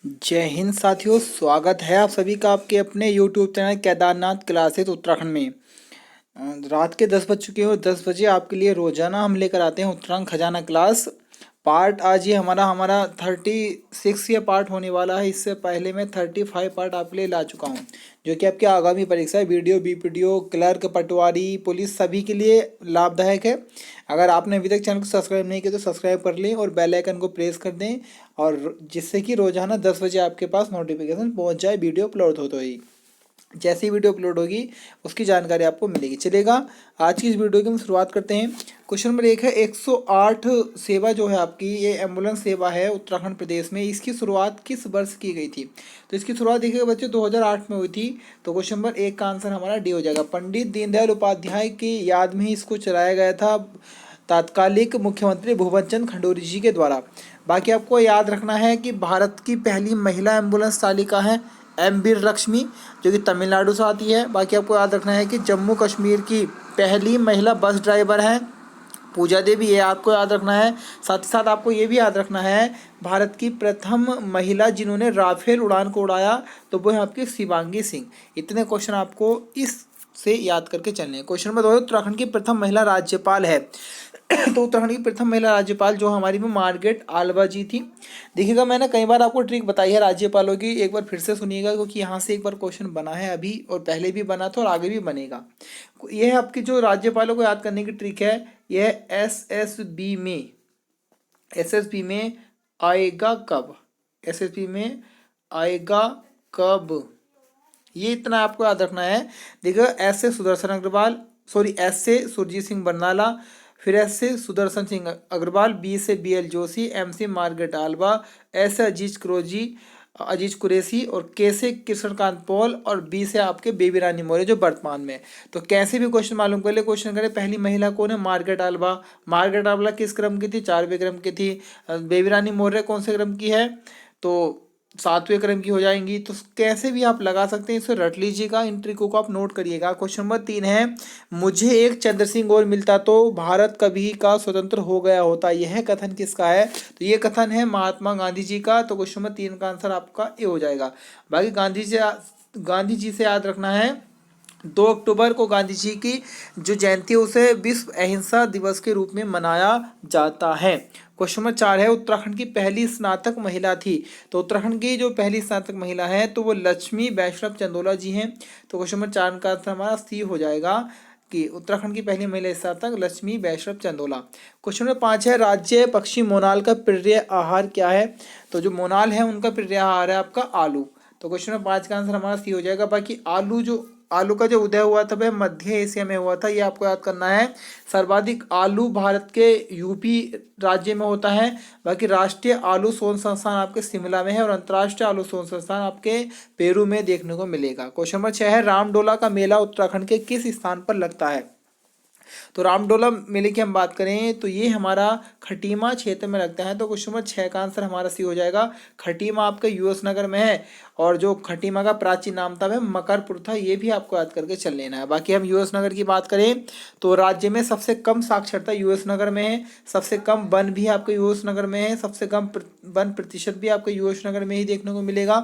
जय हिंद साथियों, स्वागत है आप सभी का आपके अपने YouTube channel Kedarnath classes Uttarakhand में। रात के 10 बज चुके हो। 10 बजे आपके लिए रोजाना हम लेकर आते हैं उत्तराखंड खजाना क्लास पार्ट। आज ये हमारा हमारा 36 ये पार्ट होने वाला है। इससे पहले मैं 35 पार्ट आपके लिए ला चुका हूँ, जो कि आपकी आगामी परीक्षा वीडियो बीपीडीओ क्लर्क पटवारी पुलिस सभी के लिए लाभदायक है। अगर आपने अभी तक चैनल को सब्सक्राइब नहीं किया तो सब्सक्राइब कर लें और बेल आइकन को प्रेस कर दें, और जिससे कि रोजाना 10 बजे आपके पास नोटिफिकेशन पहुंच जाए वीडियो अपलोड हो तो ही। जैसे ही वीडियो अपलोड होगी उसकी जानकारी आपको मिलेगी। चलेगा, आज की इस वीडियो की हम शुरुआत करते हैं। क्वेश्चन नंबर 1 है 108 सेवा जो है आपकी, ये एम्बुलेंस सेवा है उत्तराखंड प्रदेश में। इसकी शुरुआत किस वर्ष की गई थी? तो इसकी शुरुआत देखिएगा बच्चे 2008 में हुई थी। तो क्वेश्चन नंबर 1 का आंसर हमारा डी हो जाएगा। पंडित दीनदयाल उपाध्याय की याद में ही इसको चलाया गया था, तात्कालिक मुख्यमंत्री भूपत चंद्र खंडूरी जी के द्वारा। बाकी आपको याद रखना है कि भारत की पहली महिला एम्बुलेंस चालिका है एम वीर लक्ष्मी, जो कि तमिलनाडु से आती है। बाकी आपको याद रखना है कि जम्मू कश्मीर की पहली महिला बस ड्राइवर है पूजा देवी, ये आपको याद रखना है। साथ ही साथ आपको ये भी याद रखना है, भारत की प्रथम महिला जिन्होंने राफेल उड़ान को उड़ाया तो वो है आपकी शिवांगी सिंह। इतने क्वेश्चन आपको इस से याद करके चलने हैं। क्वेश्चन नंबर 2 है उत्तराखंड की प्रथम महिला राज्यपाल है। तो उत्तराखंड की प्रथम महिला राज्यपाल जो हमारी में मार्गरेट आल्वा जी थी। देखिएगा, मैंने कई बार आपको ट्रिक बताई है राज्यपालों की, एक बार फिर से सुनिएगा क्योंकि यहाँ से एक बार क्वेश्चन बना है अभी, और पहले भी बना था और आगे भी बनेगा। यह है आपकी जो राज्यपालों को याद करने की ट्रिक है, यह एसएसबी में आएगा कब? एसएसबी में आएगा कब, ये इतना आपको याद रखना है। देखिए, एस से सुदर्शन अग्रवाल, सॉरी एस से सुरजीत सिंह बरनाला, फिर एस से सुदर्शन सिंह अग्रवाल, बी से बी एल जोशी, एम से मार्गरेट आल्वा, एस से अजीज कुरैशी, और के से कृष्णकांत पॉल, और बी से आपके बेबी रानी मौर्य जो वर्तमान में। तो कैसे भी क्वेश्चन मालूम कर ले। क्वेश्चन करें पहली महिला कौन है? Margaret Alva. मार्गरेट आल्वा किस क्रम की थी? 4वें क्रम की थी। बेबी रानी मौर्य कौन से क्रम की है? तो 7वें क्रम की हो जाएंगी। तो कैसे भी आप लगा सकते हैं, इसे रट लीजिएगा, इन ट्रिकों को आप नोट करिएगा। क्वेश्चन नंबर 3 है, मुझे एक चंद्र सिंह और मिलता तो भारत कभी का स्वतंत्र हो गया होता। यह कथन किसका है? तो ये कथन है महात्मा गांधी जी का। तो क्वेश्चन नंबर 3 का आंसर आपका ए हो जाएगा। बाकी गांधी जी से याद रखना है, 2 अक्टूबर को गांधी जी की जो जयंती है उसे विश्व अहिंसा दिवस के रूप में मनाया जाता है। क्वेश्चन नंबर 4 है, उत्तराखंड की पहली स्नातक महिला थी। तो उत्तराखंड की जो पहली स्नातक महिला है तो वो लक्ष्मी वैष्णव चंदोला जी हैं। तो क्वेश्चन नंबर 4 का आंसर हमारा सी हो जाएगा कि उत्तराखंड की पहली महिला स्नातक लक्ष्मी वैष्णव चंदोला। क्वेश्चन नंबर 5 है, राज्य पक्षी मोनाल का प्रिय आहार क्या है? तो जो मोनाल है उनका प्रिय आहार है आपका आलू। तो क्वेश्चन नंबर 5 का आंसर हमारा सी हो जाएगा। बाकी आलू का जो उदय हुआ था वह मध्य एशिया में हुआ था, ये आपको याद करना है। सर्वाधिक आलू भारत के यूपी राज्य में होता है। बाकी राष्ट्रीय आलू शोध संस्थान आपके शिमला में है, और अंतर्राष्ट्रीय आलू शोध संस्थान आपके पेरू में देखने को मिलेगा। क्वेश्चन नंबर 6 है, रामडोला का मेला उत्तराखंड के किस स्थान पर लगता है? तो रामडोला मेले की हम बात करें तो ये हमारा खटीमा क्षेत्र में लगता है। तो क्वेश्चन नंबर 6 का आंसर हमारा सी हो जाएगा। खटीमा आपका यूएस नगर में है, और जो खटीमा का प्राचीन नाम था वह मकरपुर था। ये भी आपको याद करके चल लेना है। बाकी हम यूएस नगर की बात करें तो राज्य में सबसे कम साक्षरता यूएस नगर में है, सबसे कम वन भी आपके यूएस नगर में है, सबसे कम वन प्रतिशत भी आपके यूएस नगर में ही देखने को मिलेगा।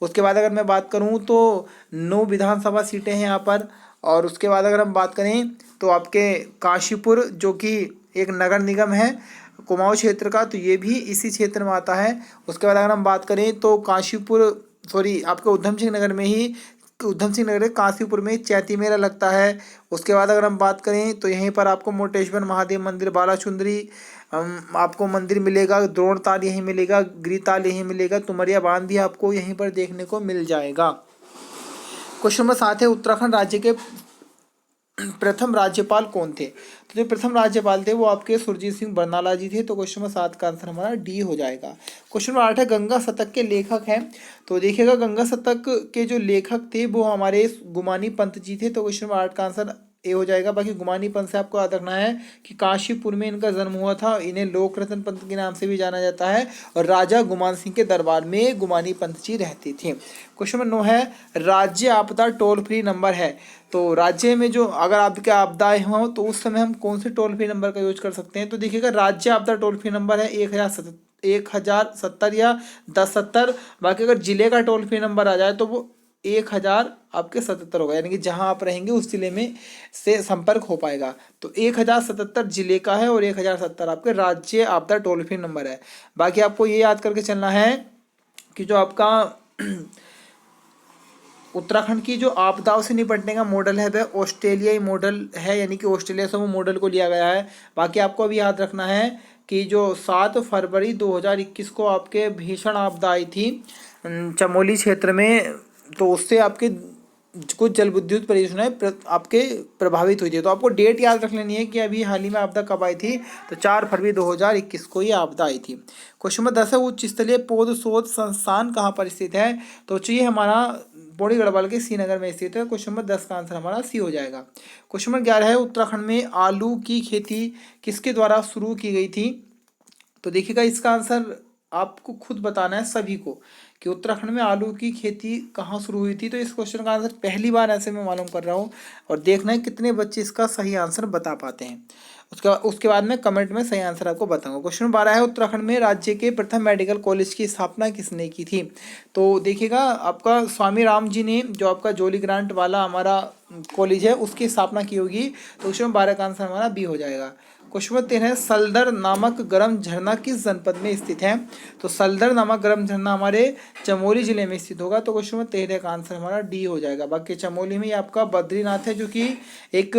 उसके बाद अगर मैं बात करूँ तो 9 विधानसभा सीटें हैं यहाँ पर। और उसके बाद अगर हम बात करें तो आपके काशीपुर जो कि एक नगर निगम है कुमाऊं क्षेत्र का, तो ये भी इसी क्षेत्र में आता है। उसके बाद अगर हम बात करें तो आपके उधम सिंह नगर काशीपुर में चैती मेला लगता है। उसके बाद अगर हम बात करें तो यहीं पर आपको मोटेश्वर महादेव मंदिर, बालाचुंदरी आपको मंदिर मिलेगा, द्रोणताल यहीं मिलेगा, गिरिताल यहीं मिलेगा, तुमरिया बांध भी आपको यहीं पर देखने को मिल जाएगा। क्वेश्चन नंबर 7 है, उत्तराखंड राज्य के प्रथम राज्यपाल कौन थे? तो जो प्रथम राज्यपाल थे वो आपके सुरजीत सिंह बरनाला जी थे। तो क्वेश्चन नंबर 7 का आंसर हमारा डी हो जाएगा। क्वेश्चन नंबर 8 है, गंगा शतक के लेखक हैं। तो देखिएगा, गंगा शतक के जो लेखक थे वो हमारे गुमानी पंत जी थे। तो क्वेश्चन नंबर 8 का आंसर ए हो जाएगा। बाकी गुमानी पंत से आपको याद रखना है कि काशीपुर में इनका जन्म हुआ था। इन्हें लोक रतन पंत के नाम से भी जाना जाता है, और राजा गुमान सिंह के दरबार में गुमानी पंत जी रहती थी। क्वेश्चन नंबर 9 है, राज्य आपदा टोल फ्री नंबर है। तो राज्य में जो अगर आपके आपदाएं हों तो उस समय हम कौन से टोल फ्री नंबर का यूज कर सकते हैं? तो देखिएगा, राज्य आपदा टोल फ्री नंबर है 1070 या 1070। बाकी अगर जिले का टोल फ्री नंबर आ जाए तो वो 1000 आपके 77 होगा, यानी कि जहां आप रहेंगे उस जिले में से संपर्क हो पाएगा। तो 1077 जिले का है और 1070 आपके राज्य आपदा टोल फ्री नंबर है। बाकी आपको ये याद करके चलना है कि जो आपका उत्तराखंड की जो आपदाओं से निपटने का मॉडल है वह ऑस्ट्रेलियाई मॉडल है, यानी कि ऑस्ट्रेलिया से वो मॉडल को लिया गया है। बाकी आपको अभी याद रखना है कि जो 7 फरवरी 2021 को आपके भीषण आपदा आई थी चमोली क्षेत्र में, तो उससे आपके कुछ जल विद्युत परियोजनाएं आपके प्रभावित हुई थी। तो आपको डेट याद रख लेनी है कि अभी हाल ही में आपदा कब आई थी, तो 4 फरवरी 2021 को ये आपदा आई थी। क्वेश्चन नंबर 10 है, उच्च स्तरीय पौध शोध संस्थान कहाँ पर स्थित है? तो ये हमारा पौड़ी गढ़वाल के श्रीनगर में स्थित है। क्वेश्चन नंबर 10 का आंसर हमारा सी हो जाएगा। क्वेश्चन नंबर 11 है, उत्तराखंड में आलू की खेती किसके द्वारा शुरू की गई थी? तो देखिएगा इसका आंसर आपको खुद बताना है सभी को कि उत्तराखंड में आलू की खेती कहाँ शुरू हुई थी। तो इस क्वेश्चन का आंसर पहली बार ऐसे मैं मालूम कर रहा हूँ, और देखना है कितने बच्चे इसका सही आंसर बता पाते हैं। उसके बाद में कमेंट में सही आंसर आपको बताऊंगा। क्वेश्चन 12 है, उत्तराखंड में राज्य के प्रथम मेडिकल कॉलेज की स्थापना किसने की थी? तो देखिएगा आपका स्वामी राम जी ने, जो आपका जोली ग्रांट वाला हमारा कॉलेज है उसकी स्थापना की होगी। तो क्वेश्चन 12 का आंसर हमारा बी हो जाएगा। क्वेश्चन नंबर 13 है, सलदर नामक गर्म झरना किस जनपद में स्थित है? तो सलदर नामक गर्म झरना हमारे चमोली जिले में स्थित होगा। तो क्वेश्चन नंबर 13 का आंसर हमारा डी हो जाएगा। बाकी चमोली में आपका बद्रीनाथ है, जो कि एक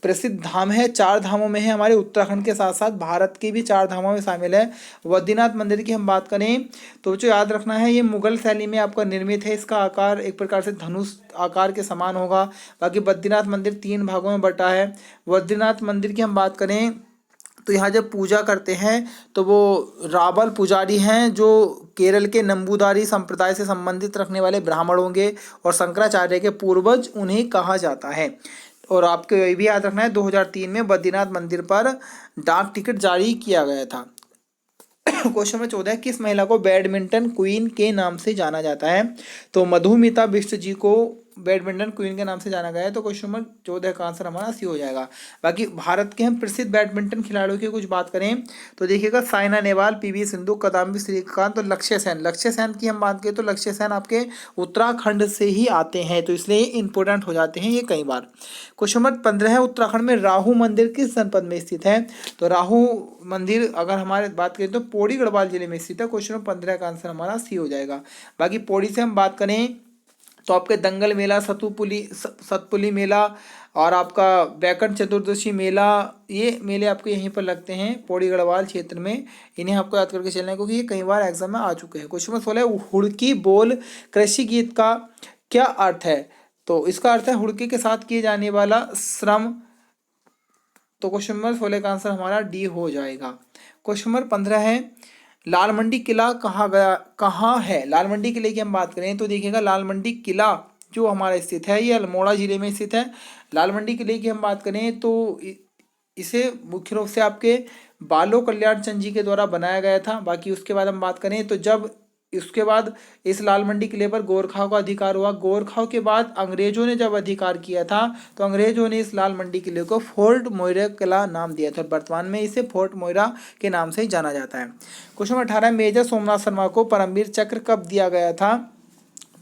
प्रसिद्ध धाम है, 4 धामों में है, हमारे उत्तराखंड के साथ साथ भारत के भी 4 धामों में शामिल है। बद्रीनाथ मंदिर की हम बात करें तो जो याद रखना है, ये मुगल शैली में आपका निर्मित है। इसका आकार एक प्रकार से धनुष आकार के समान होगा। बाकी बद्रीनाथ मंदिर 3 भागों में बटा है। बद्रीनाथ मंदिर की हम बात करें तो यहाँ जब पूजा करते हैं तो वो रावल पुजारी हैं, जो केरल के नंबूदारी संप्रदाय से संबंधित रखने वाले ब्राह्मण होंगे, और शंकराचार्य के पूर्वज उन्हें कहा जाता है। और आपको ये भी याद रखना है 2003 में बद्रीनाथ मंदिर पर डाक टिकट जारी किया गया था। क्वेश्चन नंबर 14 है, किस महिला को बैडमिंटन क्वीन के नाम से जाना जाता है? तो मधुमिता बिष्ट जी को बैडमिंटन क्वीन के नाम से जाना गया है। तो क्वेश्चन नंबर 14 का आंसर हमारा सी हो जाएगा। बाकी भारत के हम प्रसिद्ध बैडमिंटन खिलाड़ियों की कुछ बात करें तो देखिएगा साइना नेहवाल, पीवी सिंधु, किदांबी श्रीकांत और लक्ष्य सेन। लक्ष्य सेन की हम बात करें तो लक्ष्य सेन आपके उत्तराखंड से ही आते हैं, तो इसलिए इंपॉर्टेंट हो जाते हैं ये कई बार। क्वेश्चन नंबर 15 है, उत्तराखंड में राहु मंदिर किस जनपद में स्थित है? तो राहु मंदिर अगर हमारे बात करें तो पौड़ी गढ़वाल जिले में स्थित है। क्वेश्चन नंबर 15 का आंसर हमारा सी हो जाएगा। बाकी पौड़ी से हम बात करें तो आपके दंगल मेला, सतपुली मेला और आपका बैकंठ चतुर्दशी मेला, ये मेले आपके यहीं पर लगते हैं पौड़ी गढ़वाल क्षेत्र में। इन्हें आपको याद करके चलना है क्योंकि ये कई बार एग्जाम में आ चुके हैं। क्वेश्चन नंबर 16 है, हुड़की बोल कृषि गीत का क्या अर्थ है? तो इसका अर्थ है हुड़की के साथ किए जाने वाला श्रम। तो क्वेश्चन नंबर 16 का आंसर हमारा डी हो जाएगा। क्वेश्चन नंबर 15 है, लाल मंडी किला कहाँ है? लाल मंडी किले की हम बात करें तो देखिएगा लाल मंडी किला जो हमारा स्थित है ये अल्मोड़ा जिले में स्थित है। लाल मंडी किले की हम बात करें तो इसे मुख्य रूप से आपके बालो कल्याण चंद जी के द्वारा बनाया गया था। बाकी उसके बाद हम बात करें तो जब इसके बाद इस लाल मंडी किले पर गोरखाओं का अधिकार हुआ। गोरखाओं के बाद अंग्रेजों ने जब अधिकार किया था तो अंग्रेजों ने इस लाल मंडी किले को फोर्ट मोइरा किला नाम दिया था, और वर्तमान में इसे फोर्ट मोइरा के नाम से ही जाना जाता है। क्वेश्चन 18, मेजर सोमनाथ शर्मा को परमवीर चक्र कब दिया गया था?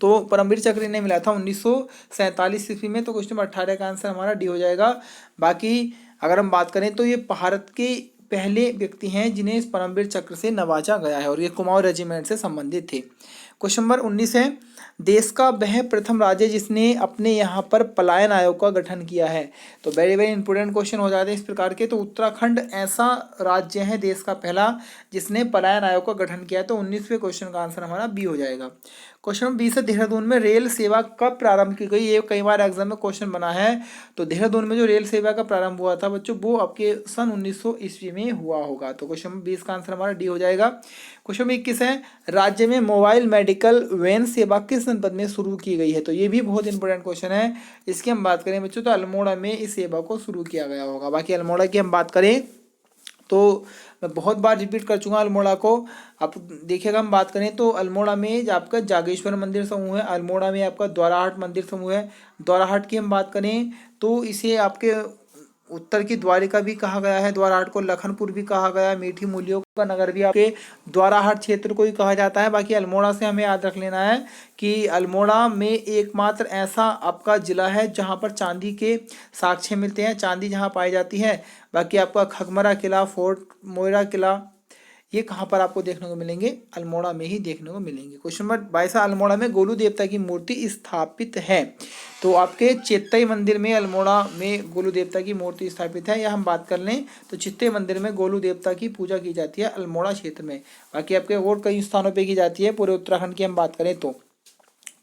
तो परमवीर चक्र इन्हें मिला था 1947 ईस्वी में। तो क्वेश्चन 18 का आंसर हमारा डी हो जाएगा। बाकी अगर हम बात करें तो ये भारत के पहले व्यक्ति हैं जिन्हें इस परमवीर चक्र से नवाजा गया है, और ये कुमाऊं रेजिमेंट से संबंधित थे। क्वेश्चन नंबर 19 है, देश का वह प्रथम राज्य जिसने अपने यहाँ पर पलायन आयोग का गठन किया है? तो वेरी वेरी इंपॉर्टेंट क्वेश्चन हो जाते हैं इस प्रकार के। तो उत्तराखंड ऐसा राज्य है देश का पहला जिसने पलायन आयोग का गठन किया है। तो 19वें क्वेश्चन का आंसर हमारा बी हो जाएगा। क्वेश्चन नंबर 20 है, देहरादून में रेल सेवा कब प्रारंभ की गई? ये कई बार एग्जाम में क्वेश्चन बना है। तो देहरादून में जो रेल सेवा का प्रारंभ हुआ था बच्चों, वो आपके सन 1900 ईस्वी में हुआ होगा। तो क्वेश्चन नंबर 20 का आंसर हमारा डी हो जाएगा। क्वेश्चन नंबर 21 है, राज्य में मोबाइल मेडिकल वैन सेवा किस जनपद में शुरू की गई है? तो ये भी बहुत इंपॉर्टेंट क्वेश्चन है। इसकी हम बात करें बच्चों तो अल्मोड़ा में इस सेवा को शुरू किया गया होगा। बाकी अल्मोड़ा की हम बात करें तो मैं बहुत बार रिपीट कर चुका अल्मोड़ा को। आप देखिएगा हम बात करें तो अल्मोड़ा में आपका जागेश्वर मंदिर समूह है, अल्मोड़ा में आपका द्वाराहाट मंदिर समूह है। द्वाराहाट की हम बात करें तो इसे आपके उत्तर की द्वारिका भी कहा गया है, द्वाराहाट को लखनपुर भी कहा गया है, मीठी मूलियों का नगर भी आपके द्वाराहाट क्षेत्र को ही कहा जाता है। बाकी अल्मोड़ा से हमें याद रख लेना है कि अल्मोड़ा में एकमात्र ऐसा आपका जिला है जहाँ पर चांदी के साक्ष्य मिलते हैं, चांदी जहाँ पाई जाती है। बाकी आपका खगमरा किला, फोर्ट मोइरा किला, ये कहाँ पर आपको देखने को मिलेंगे, अल्मोड़ा में ही देखने को मिलेंगे। क्वेश्चन नंबर 22, अल्मोड़ा में गोलू देवता की मूर्ति स्थापित है। तो आपके चेत्तई मंदिर में अल्मोड़ा में गोलू देवता की मूर्ति स्थापित है, या हम बात कर लें तो चित्तई मंदिर में गोलू देवता की पूजा की जाती है अल्मोड़ा क्षेत्र में। बाकी आपके और कई स्थानों पर की जाती है, पूरे उत्तराखंड की हम बात करें तो।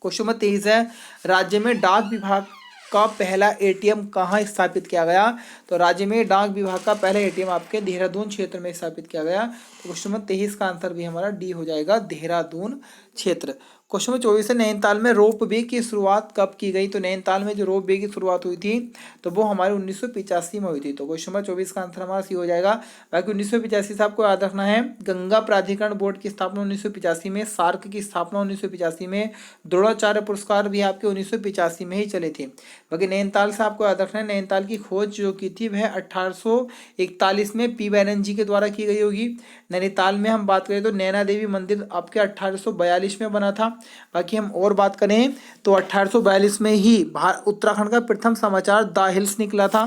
क्वेश्चन नंबर 23 है, राज्य में डाक विभाग का पहला एटीएम कहाँ स्थापित किया गया। तो राज्य में डाक विभाग का पहला एटीएम आपके देहरादून क्षेत्र में स्थापित किया गया। तो क्वेश्चन नंबर 23 का आंसर भी हमारा डी हो जाएगा, देहरादून क्षेत्र। क्वेश्चन नंबर 24 है, नैनीताल में रोप वे की शुरुआत कब की गई। तो नैनीताल में जो रोप वे की शुरुआत हुई थी तो वो हमारे 1985 में हुई थी। तो क्वेश्चन नंबर 24 का आंसर हमारा सी हो जाएगा। बाकी 1985 से आपको याद रखना है, गंगा प्राधिकरण बोर्ड की स्थापना 1985 में, सार्क की स्थापना 1985 में, द्रोणाचार्य पुरस्कार भी आपके 1985 में ही चले थे। बाकी नैनीताल से आपको याद रखना है, नैनीताल की खोज जो की थी वह 1841 में पी बैनर्जी जी के द्वारा की गई होगी। नैनीताल में हम बात करें तो नैना देवी मंदिर आपके 1842 में बना था। बाकी हम और बात करें तो 1842 में ही उत्तराखंड का प्रथम समाचार द हिल्स निकला था।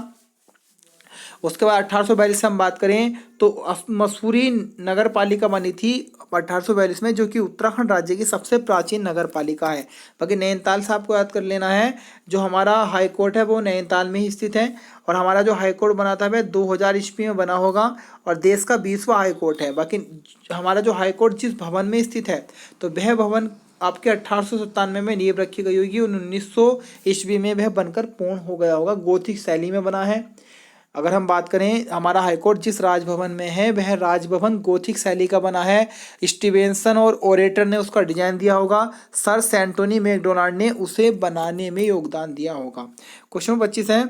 उसके बाद 1842 से हम बात करें तो मसूरी नगर पालिका बनी थी 1842 में, जो कि उत्तराखंड राज्य की सबसे प्राचीन नगर पालिका है। बाकी नैनीताल से आपको याद कर लेना है, जो हमारा हाई कोर्ट है वो नैनीताल में ही स्थित है, और हमारा जो हाई कोर्ट बना था वह 2000 ईस्वी में बना होगा, और देश का 20वां हाई कोर्ट है। बाकी हमारा जो हाई कोर्ट जिस भवन में स्थित है तो वह भवन आपके 1897 में नींव रखी गई होगी, 1900 ईस्वी में वह बनकर पूर्ण हो गया होगा, गोथिक शैली में बना है। अगर हम बात करें हमारा हाईकोर्ट जिस राजभवन में है वह राजभवन गोथिक शैली का बना है। स्टीवेंसन और ओरेटर ने उसका डिजाइन दिया होगा, सर सेंटोनी मैकडोनाल्ड ने उसे बनाने में योगदान दिया होगा। क्वेश्चन 25 है,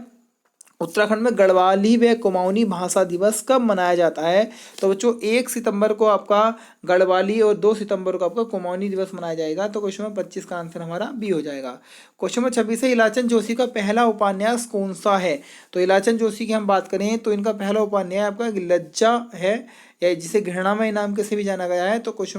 उत्तराखंड में गढ़वाली व कुमाऊनी भाषा दिवस कब मनाया जाता है। तो बच्चों 1 सितंबर को आपका गढ़वाली और 2 सितंबर को आपका कुमाऊनी दिवस मनाया जाएगा। तो क्वेश्चन नंबर 25 का आंसर हमारा बी हो जाएगा। क्वेश्चन नंबर 26 है, इलाचन जोशी का पहला उपन्यास कौन सा है। तो इलाचन जोशी की हम बात करें तो इनका पहला उपन्यास आपका लज्जा है, या जिसे घृणामय नाम के से भी जाना गया है। तो क्वेश्चन